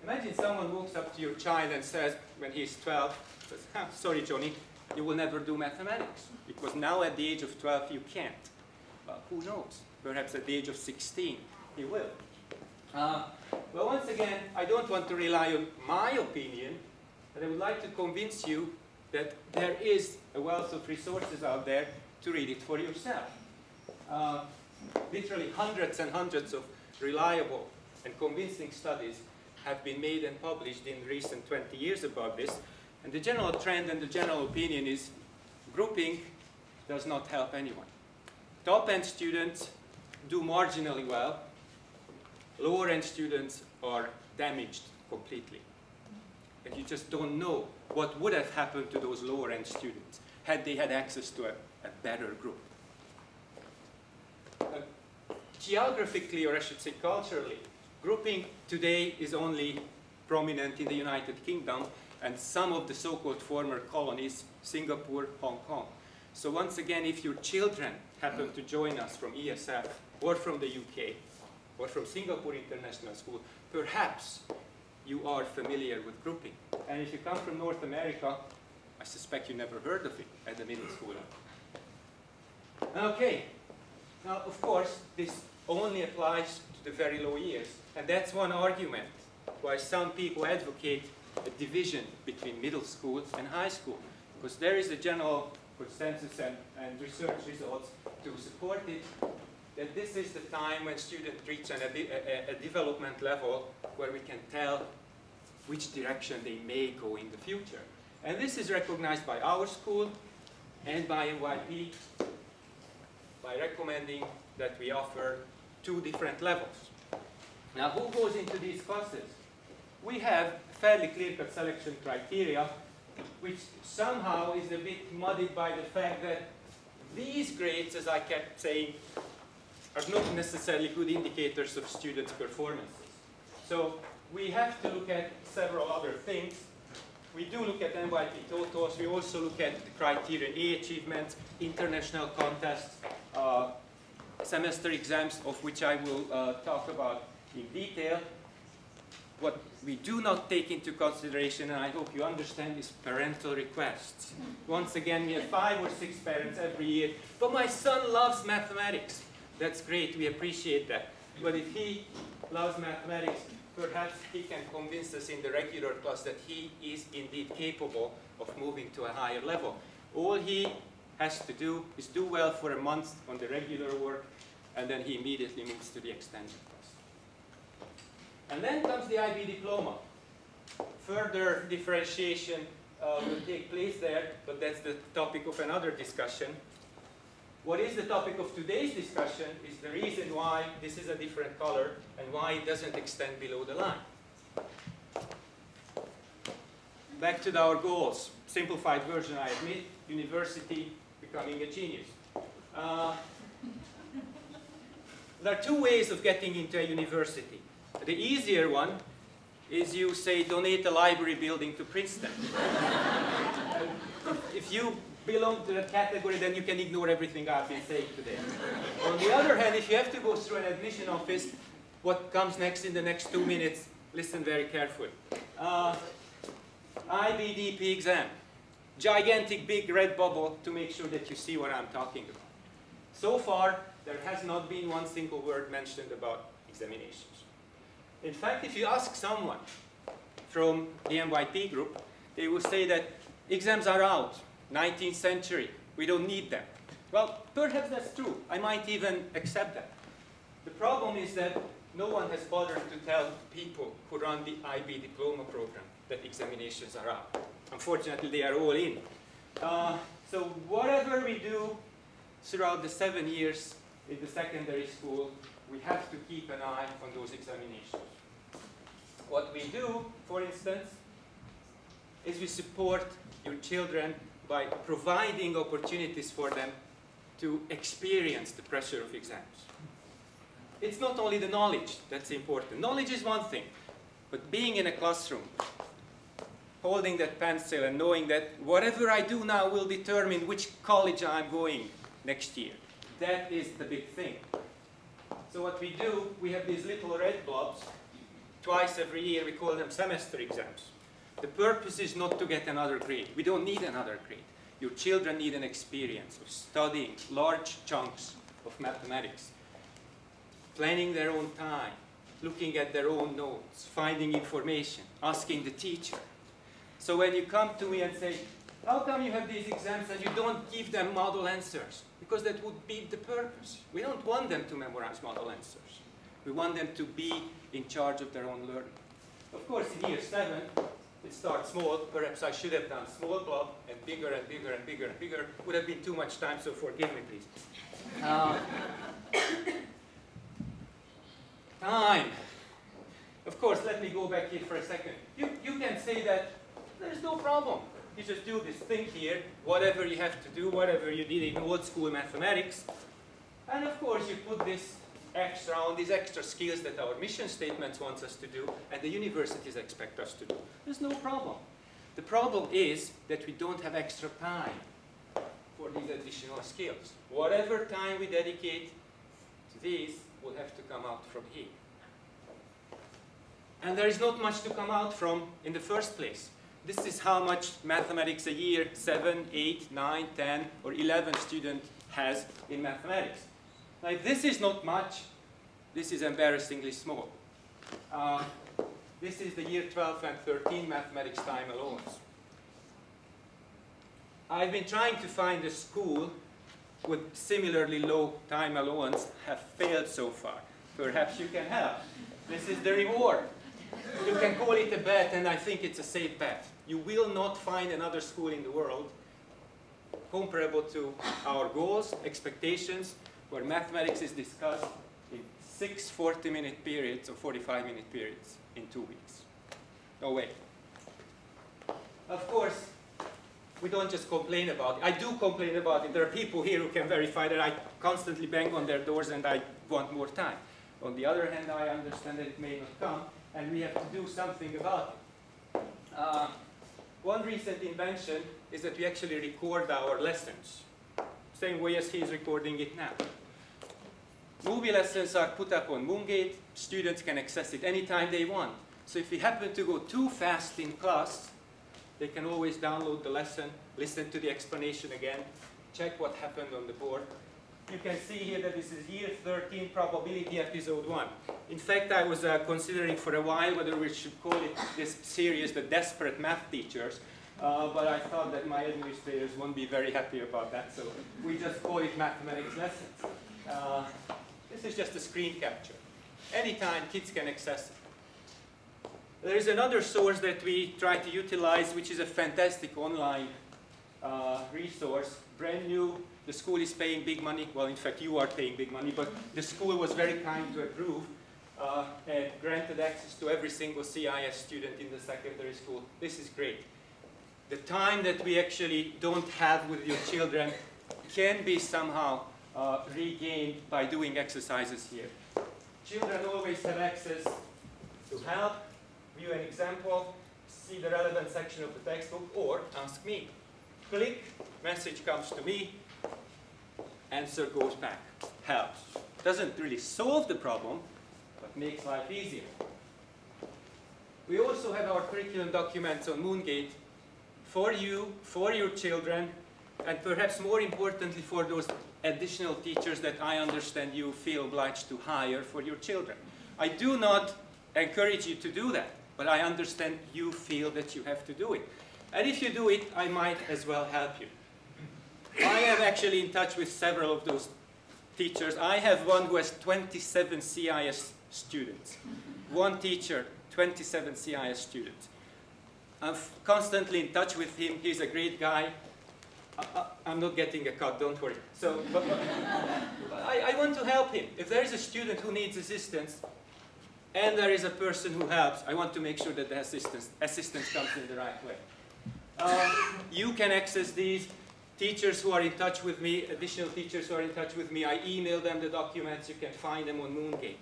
Imagine someone walks up to your child and says, when he's 12, says, sorry, Johnny, you will never do mathematics, because now at the age of 12 you can't. Well, who knows? Perhaps at the age of 16 he will. Well, once again, I don't want to rely on my opinion, but I would like to convince you that there is a wealth of resources out there to read it for yourself. Literally hundreds and hundreds of reliable and convincing studies have been made and published in recent 20 years about this. And the general trend and the general opinion is grouping does not help anyone. Top-end students do marginally well. Lower-end students are damaged completely. And you just don't know what would have happened to those lower-end students had they had access to a better group. Geographically, or I should say culturally, grouping today is only prominent in the United Kingdom and some of the so-called former colonies, Singapore, Hong Kong. So once again, if your children happen to join us from ESF or from the UK or from Singapore International School, perhaps you are familiar with grouping. And if you come from North America, I suspect you never heard of it at the middle school. Okay, now of course this only applies to the very low years. And that's one argument why some people advocate a division between middle school and high school. Because there is a general consensus and research results to support it, that this is the time when students reach a development level where we can tell which direction they may go in the future. And this is recognized by our school and by NYP by recommending that we offer 2 different levels. Now, who goes into these classes? We have fairly clear-cut selection criteria, which somehow is a bit muddied by the fact that these grades, as I kept saying, are not necessarily good indicators of students' performances. So we have to look at several other things. We do look at NYP totals. We also look at the criterion A achievements, international contests, semester exams, of which I will talk about in detail. What we do not take into consideration, and I hope you understand, is parental requests. Once again, we have 5 or 6 parents every year. But my son loves mathematics. That's great, we appreciate that. But if he loves mathematics, perhaps he can convince us in the regular class that he is indeed capable of moving to a higher level. All he has to do is do well for a month on the regular work, and then he immediately moves to the extended class. And then comes the IB diploma. Further differentiation will take place there, but that's the topic of another discussion. What is the topic of today's discussion is the reason why this is a different color and why it doesn't extend below the line. Back to our goals. Simplified version, I admit. University, becoming a genius. There are 2 ways of getting into a university. The easier one is you say donate a library building to Princeton. If you belong to that category, then you can ignore everything I've been saying today. On the other hand, if you have to go through an admission office, what comes next in the next 2 minutes, listen very carefully. IBDP exam. Gigantic big red bubble to make sure that you see what I'm talking about. So far, there has not been one single word mentioned about examinations. In fact, if you ask someone from the NYP group, they will say that exams are out, 19th century, we don't need them. Well, perhaps that's true. I might even accept that. The problem is that no one has bothered to tell people who run the IB diploma program that examinations are out. Unfortunately, they are all in. So whatever we do throughout the 7 years in the secondary school, we have to keep an eye on those examinations. What we do, for instance, is we support your children by providing opportunities for them to experience the pressure of exams. It's not only the knowledge that's important. Knowledge is one thing, but being in a classroom, holding that pencil and knowing that whatever I do now will determine which college I'm going next year. That is the big thing. So what we do, we have these little red blobs twice every year. We call them semester exams. The purpose is not to get another grade. We don't need another grade. Your children need an experience of studying large chunks of mathematics, planning their own time, looking at their own notes, finding information, asking the teacher. So when you come to me and say, how come you have these exams and you don't give them model answers? Because that would be the purpose. We don't want them to memorize model answers. We want them to be in charge of their own learning. Of course, in year 7, it starts small. Perhaps I should have done small block and bigger and bigger and bigger and bigger. Would have been too much time, so forgive me, please. Time. Of course, let me go back here for a second. You can say that there's no problem. You just do this thing here, whatever you have to do, whatever you did in old school mathematics. And of course, you put this extra on, these extra skills that our mission statements wants us to do and the universities expect us to do. There's no problem. The problem is that we don't have extra time for these additional skills. Whatever time we dedicate to these will have to come out from here. And there is not much to come out from in the first place. This is how much mathematics a year 7, 8, 9, 10, or 11 student has in mathematics. Now, if this is not much, this is embarrassingly small. This is the year 12 and 13 mathematics time allowance. I've been trying to find a school with similarly low time allowance, have failed so far. Perhaps you can help. This is the reward. You can call it a bet, and I think it's a safe bet. You will not find another school in the world comparable to our goals, expectations, where mathematics is discussed in 6 40-minute periods or 45-minute periods in 2 weeks. No way. Of course, we don't just complain about it. I do complain about it. There are people here who can verify that I constantly bang on their doors and I want more time. On the other hand, I understand that it may not come, and we have to do something about it. One recent invention is that we actually record our lessons, same way as he's recording it now. Movie lessons are put up on Moongate. Students can access it anytime they want. So if we happen to go too fast in class, they can always download the lesson, listen to the explanation again, check what happened on the board. You can see here that this is year 13 probability episode 1. In fact, I was considering for a while whether we should call it this series the Desperate Math Teachers, but I thought that my administrators won't be very happy about that, so we just call it Mathematics Lessons. This is just a screen capture. Anytime kids can access it. There is another source that we try to utilize, which is a fantastic online resource, brand new. The school is paying big money. Well, in fact, you are paying big money, but the school was very kind to approve and granted access to every single CIS student in the secondary school. This is great. The time that we actually don't have with your children can be somehow regained by doing exercises here. Children always have access to help, view an example, see the relevant section of the textbook, or ask me. Click, message comes to me, answer goes back. Helps. Doesn't really solve the problem, but makes life easier. We also have our curriculum documents on Moongate for you, for your children, and perhaps more importantly for those additional teachers that I understand you feel obliged to hire for your children. I do not encourage you to do that, but I understand you feel that you have to do it. And if you do it, I might as well help you. I am actually in touch with several of those teachers. I have one who has 27 CIS students. One teacher, 27 CIS students. I'm constantly in touch with him. He's a great guy. I'm not getting a cut, don't worry. So, but I want to help him. If there is a student who needs assistance, and there is a person who helps, I want to make sure that the assistance comes in the right way. You can access these. Teachers who are in touch with me, additional teachers who are in touch with me, I email them the documents. You can find them on Moongate.